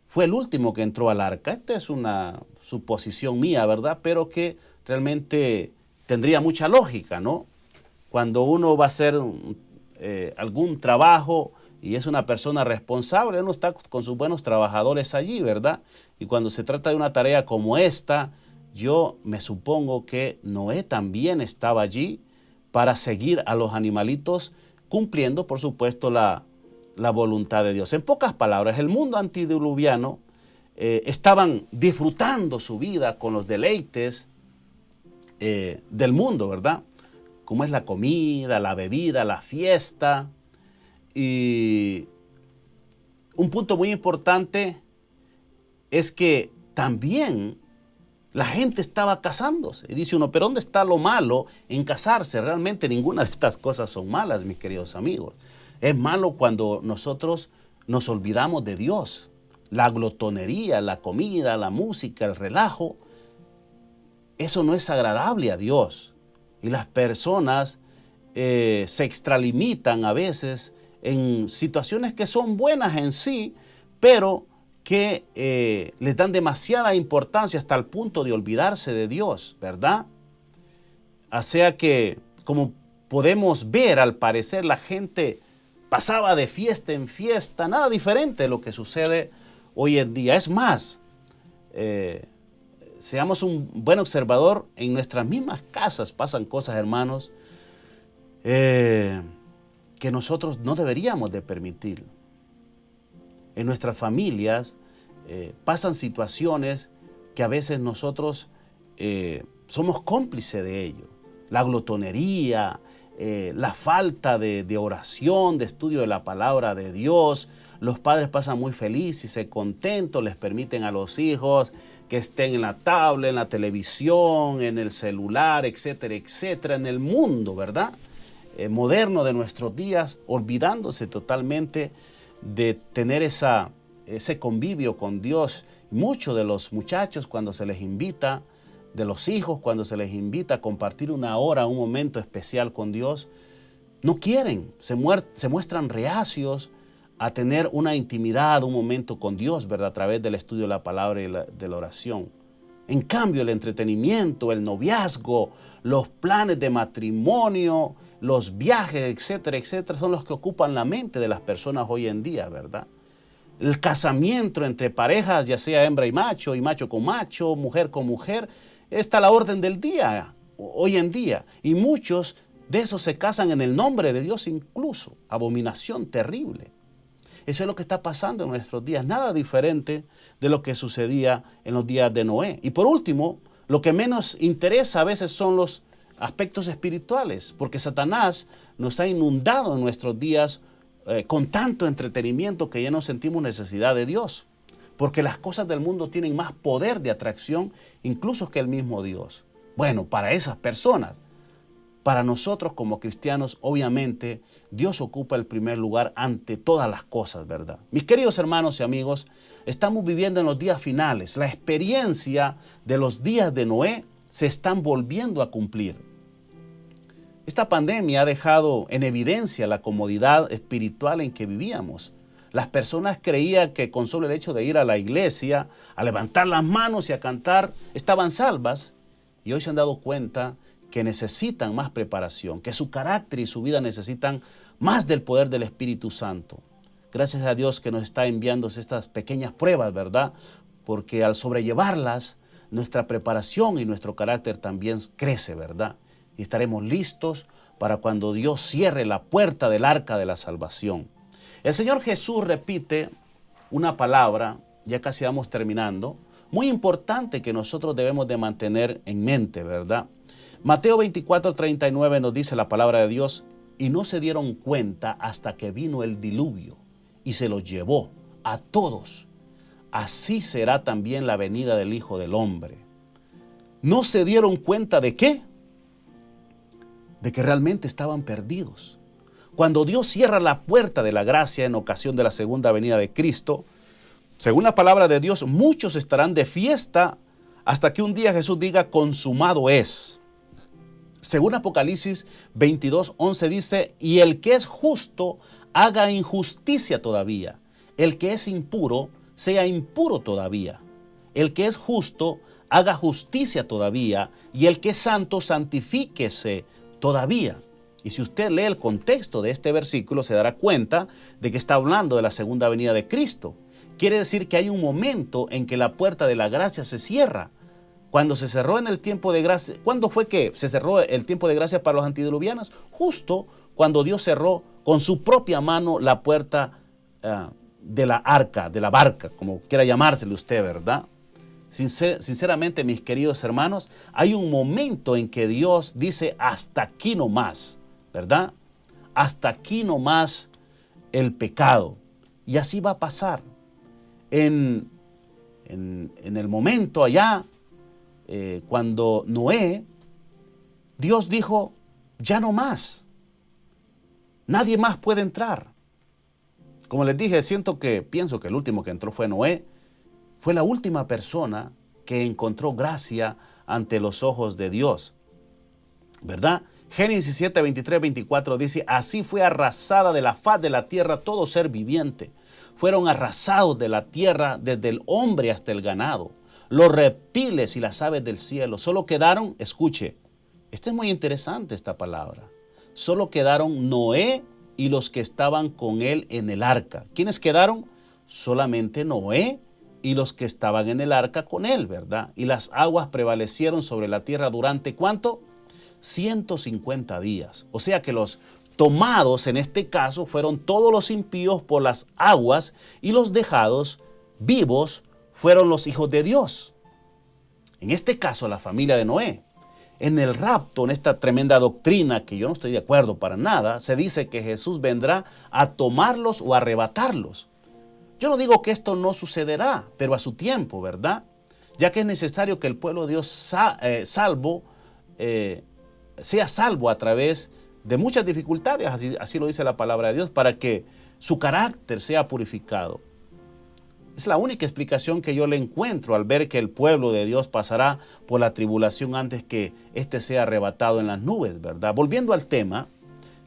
fue el último que entró al arca. Esta es una suposición mía, ¿verdad? Pero que realmente tendría mucha lógica, ¿no? Cuando uno va a hacer algún trabajo y es una persona responsable, uno está con sus buenos trabajadores allí, ¿verdad? Y cuando se trata de una tarea como esta, yo me supongo que Noé también estaba allí para seguir a los animalitos, cumpliendo, por supuesto, la voluntad de Dios. En pocas palabras, el mundo antediluviano estaban disfrutando su vida con los deleites del mundo, ¿verdad? Como es la comida, la bebida, la fiesta. Y un punto muy importante es que también la gente estaba casándose. Y dice uno, ¿pero dónde está lo malo en casarse? Realmente ninguna de estas cosas son malas, mis queridos amigos. Es malo cuando nosotros nos olvidamos de Dios. La glotonería, la comida, la música, el relajo, eso no es agradable a Dios. Y las personas se extralimitan a veces en situaciones que son buenas en sí, pero que les dan demasiada importancia hasta el punto de olvidarse de Dios, ¿verdad? O sea que, como podemos ver, al parecer la gente pasaba de fiesta en fiesta, nada diferente de lo que sucede hoy en día. Es más, seamos un buen observador, en nuestras mismas casas pasan cosas, hermanos, que nosotros no deberíamos de permitir. En nuestras familias pasan situaciones que a veces nosotros somos cómplices de ello. La glotonería, la falta de oración, de estudio de la palabra de Dios. Los padres pasan muy felices y contentos, les permiten a los hijos que estén en la tablet, en la televisión, en el celular, etcétera, etcétera, en el mundo, ¿verdad? Moderno de nuestros días, olvidándose totalmente de tener ese convivio con Dios Muchos de los muchachos cuando se les invita, de los hijos cuando se les invita a compartir una hora, un momento especial con Dios, no quieren, se muestran reacios a tener una intimidad, un momento con Dios, ¿verdad? A través del estudio de la palabra y de la oración. En cambio, el entretenimiento, el noviazgo, los planes de matrimonio, los viajes, etcétera, etcétera, son los que ocupan la mente de las personas hoy en día, ¿verdad? El casamiento entre parejas, ya sea hembra y macho con macho, mujer con mujer, está a la orden del día, hoy en día. Y muchos de esos se casan en el nombre de Dios incluso. Abominación terrible. Eso es lo que está pasando en nuestros días. Nada diferente de lo que sucedía en los días de Noé. Y por último, lo que menos interesa a veces son los aspectos espirituales. Porque Satanás nos ha inundado en nuestros días con tanto entretenimiento que ya no sentimos necesidad de Dios. Porque las cosas del mundo tienen más poder de atracción incluso que el mismo Dios. Bueno, para esas personas. Para nosotros como cristianos, obviamente, Dios ocupa el primer lugar ante todas las cosas, ¿verdad? Mis queridos hermanos y amigos, estamos viviendo en los días finales. La experiencia de los días de Noé se están volviendo a cumplir. Esta pandemia ha dejado en evidencia la comodidad espiritual en que vivíamos. Las personas creían que con solo el hecho de ir a la iglesia, a levantar las manos y a cantar, estaban salvas. Y hoy se han dado cuenta que necesitan más preparación, que su carácter y su vida necesitan más del poder del Espíritu Santo. Gracias a Dios que nos está enviando estas pequeñas pruebas, ¿verdad? Porque al sobrellevarlas, nuestra preparación y nuestro carácter también crece, ¿verdad? Y estaremos listos para cuando Dios cierre la puerta del arca de la salvación. El Señor Jesús repite una palabra, ya casi vamos terminando, muy importante que nosotros debemos de mantener en mente, ¿verdad? Mateo 24:39 nos dice la palabra de Dios, y no se dieron cuenta hasta que vino el diluvio y se los llevó a todos. Así será también la venida del Hijo del Hombre. ¿No se dieron cuenta de qué? De que realmente estaban perdidos. Cuando Dios cierra la puerta de la gracia en ocasión de la segunda venida de Cristo, según la palabra de Dios, muchos estarán de fiesta hasta que un día Jesús diga, consumado es. Según Apocalipsis 22:11 dice, y el que es justo haga injusticia todavía. El que es impuro sea impuro todavía. El que es justo haga justicia todavía. Y el que es santo santifíquese todavía. Y si usted lee el contexto de este versículo, se dará cuenta de que está hablando de la segunda venida de Cristo. Quiere decir que hay un momento en que la puerta de la gracia se cierra. Cuando se cerró en el tiempo de gracia, ¿cuándo fue que se cerró el tiempo de gracia para los antediluvianos? Justo cuando Dios cerró con su propia mano la puerta de la arca, de la barca, como quiera llamársele usted, ¿verdad? Sinceramente, mis queridos hermanos, hay un momento en que Dios dice hasta aquí no más, ¿verdad? Hasta aquí no más el pecado. Y así va a pasar. En el momento allá, cuando Noé, Dios dijo, ya no más. Nadie más puede entrar. Como les dije, pienso que el último que entró fue Noé. Fue la última persona que encontró gracia ante los ojos de Dios, ¿verdad? Génesis 7, 23, 24 dice, así fue arrasada de la faz de la tierra todo ser viviente. Fueron arrasados de la tierra desde el hombre hasta el ganado, los reptiles y las aves del cielo. Solo quedaron, escuche, es muy interesante esta palabra, solo quedaron Noé y los que estaban con él en el arca. ¿Quiénes quedaron? Solamente Noé y los que estaban en el arca con él, ¿verdad? Y las aguas prevalecieron sobre la tierra durante ¿cuánto? 150 días. O sea que los tomados en este caso fueron todos los impíos por las aguas y los dejados vivos fueron los hijos de Dios. En este caso la familia de Noé. En el rapto, en esta tremenda doctrina que yo no estoy de acuerdo para nada, se dice que Jesús vendrá a tomarlos o arrebatarlos. Yo no digo que esto no sucederá, pero a su tiempo, ¿verdad? Ya que es necesario que el pueblo de Dios sea salvo a través de muchas dificultades, así lo dice la palabra de Dios, para que su carácter sea purificado. Es la única explicación que yo le encuentro al ver que el pueblo de Dios pasará por la tribulación antes que éste sea arrebatado en las nubes, ¿verdad? Volviendo al tema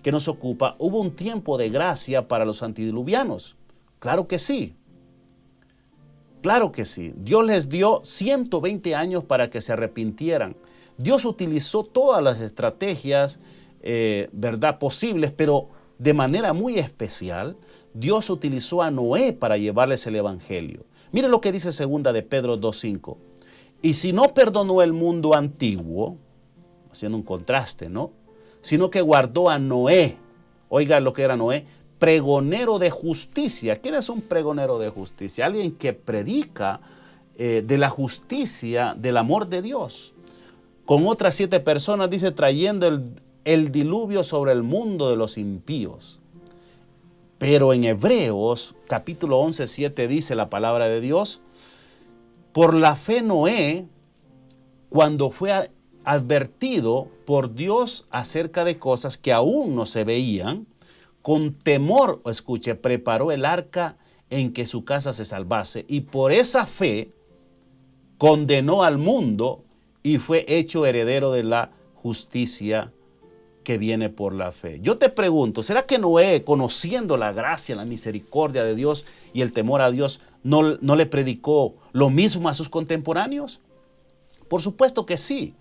que nos ocupa, ¿hubo un tiempo de gracia para los antediluvianos? Claro que sí. Claro que sí. Dios les dio 120 años para que se arrepintieran. Dios utilizó todas las estrategias, ¿verdad?, posibles, pero de manera muy especial, Dios utilizó a Noé para llevarles el evangelio. Mire lo que dice 2 de Pedro 2:5. Y si no perdonó el mundo antiguo, haciendo un contraste, ¿no?, sino que guardó a Noé. Oiga lo que era Noé, pregonero de justicia. ¿Quién es un pregonero de justicia? Alguien que predica de la justicia, del amor de Dios. Con otras 7 personas, dice, trayendo el diluvio sobre el mundo de los impíos. Pero en Hebreos capítulo 11:7 dice la palabra de Dios, por la fe Noé, cuando fue advertido por Dios acerca de cosas que aún no se veían, con temor, escuche, preparó el arca en que su casa se salvase, y por esa fe condenó al mundo y fue hecho heredero de la justicia que viene por la fe. Yo te pregunto, ¿será que Noé, conociendo la gracia, la misericordia de Dios y el temor a Dios, no le predicó lo mismo a sus contemporáneos? Por supuesto que sí.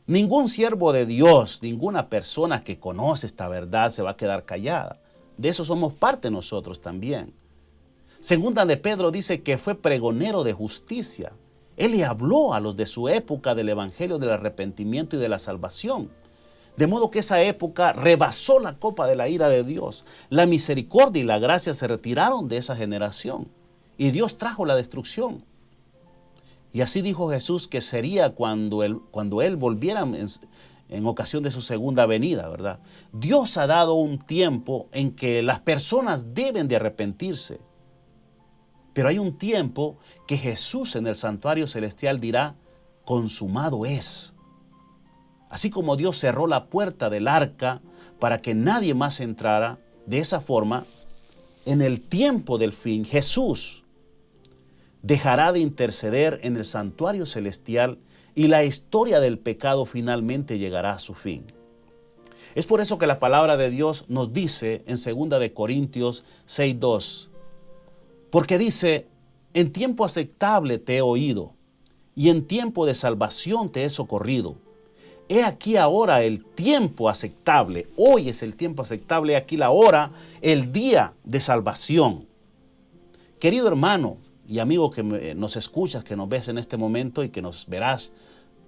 Ningún siervo de Dios, ninguna persona que conoce esta verdad se va a quedar callada. De eso somos parte nosotros también. Segunda de Pedro dice que fue pregonero de justicia. Él le habló a los de su época del evangelio del arrepentimiento y de la salvación. De modo que esa época rebasó la copa de la ira de Dios. La misericordia y la gracia se retiraron de esa generación y Dios trajo la destrucción. Y así dijo Jesús que sería cuando él volviera en ocasión de su segunda venida, ¿verdad? Dios ha dado un tiempo en que las personas deben de arrepentirse. Pero hay un tiempo que Jesús en el santuario celestial dirá, consumado es. Así como Dios cerró la puerta del arca para que nadie más entrara, de esa forma, en el tiempo del fin, Jesús dejará de interceder en el santuario celestial y la historia del pecado finalmente llegará a su fin. Es por eso que la palabra de Dios nos dice en 2 de Corintios 6:2, porque dice, en tiempo aceptable te he oído y en tiempo de salvación te he socorrido. He aquí ahora el tiempo aceptable, hoy es el tiempo aceptable, he aquí la hora, el día de salvación. Querido hermano y amigo que nos escuchas, que nos ves en este momento y que nos verás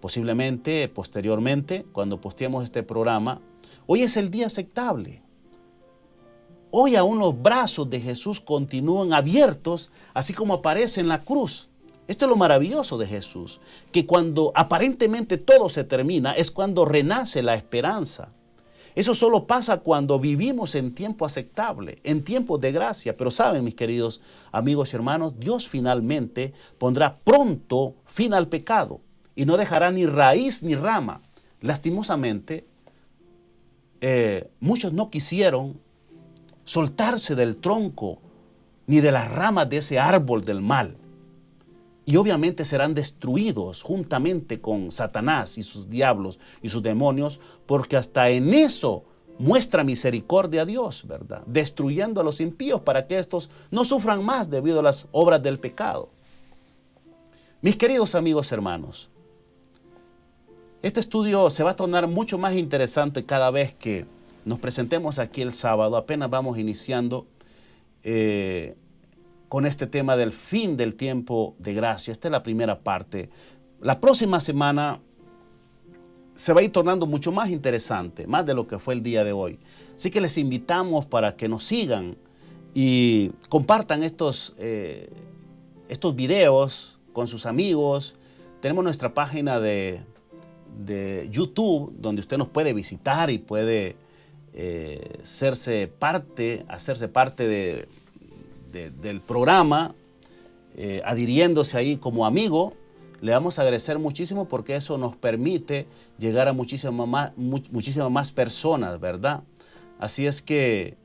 posiblemente posteriormente cuando posteemos este programa, hoy es el día aceptable. Hoy aún los brazos de Jesús continúan abiertos, así como aparece en la cruz. Esto es lo maravilloso de Jesús, que cuando aparentemente todo se termina, es cuando renace la esperanza. Eso solo pasa cuando vivimos en tiempo aceptable, en tiempos de gracia. Pero saben, mis queridos amigos y hermanos, Dios finalmente pondrá pronto fin al pecado y no dejará ni raíz ni rama. Lastimosamente, muchos no quisieron soltarse del tronco ni de las ramas de ese árbol del mal. Y obviamente serán destruidos juntamente con Satanás y sus diablos y sus demonios, porque hasta en eso muestra misericordia a Dios, ¿verdad? Destruyendo a los impíos para que estos no sufran más debido a las obras del pecado. Mis queridos amigos hermanos, este estudio se va a tornar mucho más interesante cada vez que nos presentemos aquí el sábado. Apenas vamos iniciando con este tema del fin del tiempo de gracia. Esta es la primera parte. La próxima semana se va a ir tornando mucho más interesante, más de lo que fue el día de hoy. Así que les invitamos para que nos sigan y compartan estos videos con sus amigos. Tenemos nuestra página de YouTube, donde usted nos puede visitar y puede hacerse parte del programa, adhiriéndose ahí como amigo. Le vamos a agradecer muchísimo porque eso nos permite llegar a muchísimas más personas, ¿verdad? Así es que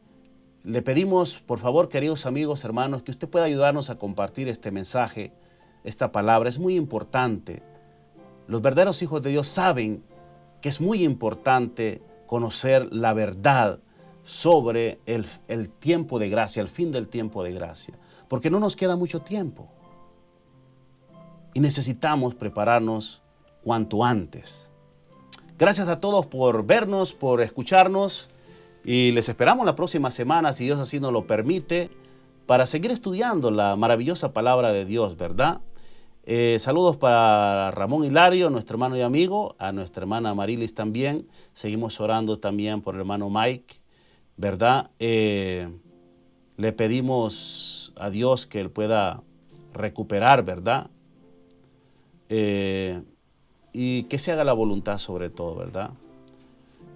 Le pedimos, por favor, queridos amigos, hermanos, que usted pueda ayudarnos a compartir este mensaje, esta palabra. Es muy importante. Los verdaderos hijos de Dios saben que es muy importante conocer la verdad sobre el tiempo de gracia, el fin del tiempo de gracia, porque no nos queda mucho tiempo y necesitamos prepararnos cuanto antes. Gracias a todos por vernos, por escucharnos, y les esperamos la próxima semana, si Dios así nos lo permite, para seguir estudiando la maravillosa palabra de Dios, ¿verdad? Saludos para Ramón Hilario, nuestro hermano y amigo, a nuestra hermana Marilis también. Seguimos orando también por el hermano Mike, ¿verdad? Le pedimos a Dios que él pueda recuperar, ¿verdad? Y que se haga la voluntad sobre todo, ¿verdad?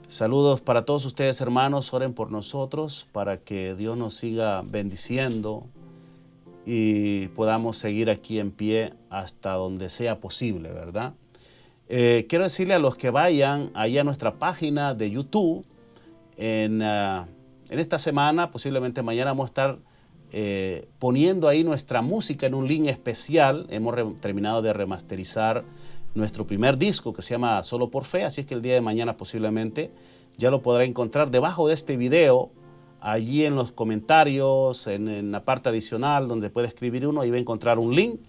Saludos para todos ustedes, hermanos. Oren por nosotros para que Dios nos siga bendiciendo y podamos seguir aquí en pie hasta donde sea posible, ¿verdad? Quiero decirle a los que vayan ahí a nuestra página de YouTube, en esta semana, posiblemente mañana, vamos a estar poniendo ahí nuestra música en un link especial. Hemos terminado de remasterizar nuestro primer disco que se llama Solo por Fe, así es que el día de mañana posiblemente ya lo podrá encontrar debajo de este video, allí en los comentarios, en la parte adicional donde puede escribir uno, ahí va a encontrar un link,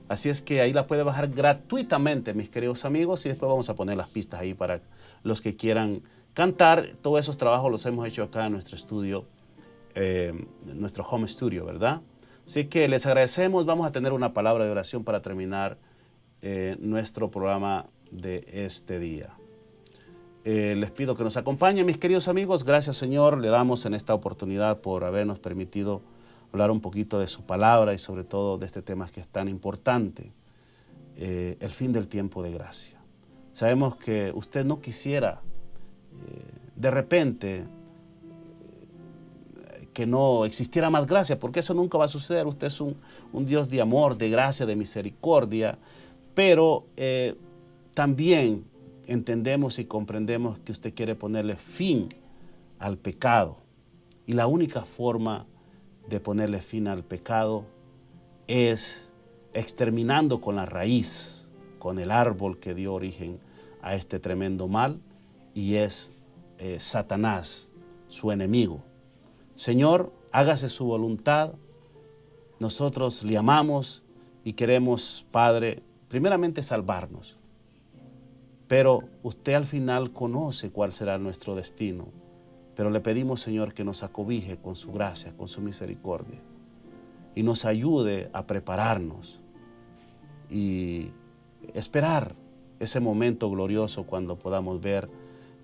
así es que ahí la puede bajar gratuitamente, mis queridos amigos, y después vamos a poner las pistas ahí para los que quieran cantar. Todos esos trabajos los hemos hecho acá en nuestro estudio, nuestro home studio, ¿verdad? Así que les agradecemos. Vamos a tener una palabra de oración para terminar nuestro programa de este día. Les pido que nos acompañen, mis queridos amigos. Gracias, Señor, le damos en esta oportunidad por habernos permitido hablar un poquito de su palabra y sobre todo de este tema que es tan importante, el fin del tiempo de gracia. Sabemos que usted no quisiera de repente que no existiera más gracia, porque eso nunca va a suceder. Usted es un Dios de amor, de gracia, de misericordia, pero también entendemos y comprendemos que usted quiere ponerle fin al pecado. Y la única forma de ponerle fin al pecado es exterminando con la raíz, con el árbol que dio origen a este tremendo mal, y es Satanás, su enemigo. Señor, hágase su voluntad. Nosotros le amamos y queremos, Padre, primeramente salvarnos. Pero usted al final conoce cuál será nuestro destino. Pero le pedimos, Señor, que nos acobije con su gracia, con su misericordia, y nos ayude a prepararnos y esperar ese momento glorioso cuando podamos ver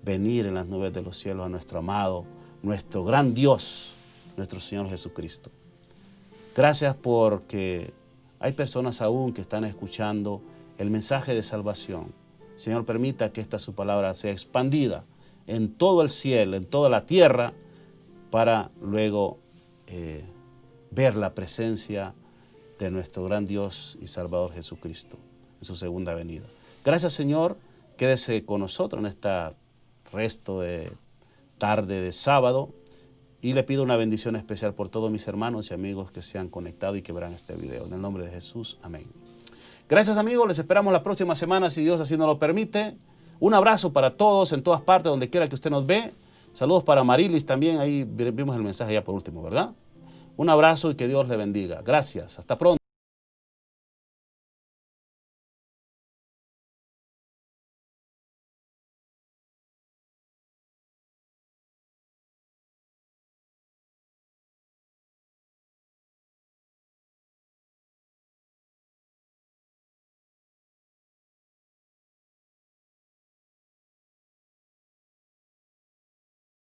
venir en las nubes de los cielos a nuestro amado, nuestro gran Dios, nuestro Señor Jesucristo. Gracias porque hay personas aún que están escuchando el mensaje de salvación. Señor, permita que esta su palabra sea expandida en todo el cielo, en toda la tierra, para luego ver la presencia de nuestro gran Dios y Salvador Jesucristo en su segunda venida. Gracias, Señor. Quédese con nosotros en esta resto de tarde de sábado, y le pido una bendición especial por todos mis hermanos y amigos que se han conectado y que verán este video. En el nombre de Jesús, amén. Gracias, amigos. Les esperamos la próxima semana, si Dios así nos lo permite. Un abrazo para todos en todas partes, donde quiera que usted nos ve. Saludos para Marilis también. Ahí vimos el mensaje ya por último, ¿verdad? Un abrazo y que Dios le bendiga. Gracias. Hasta pronto.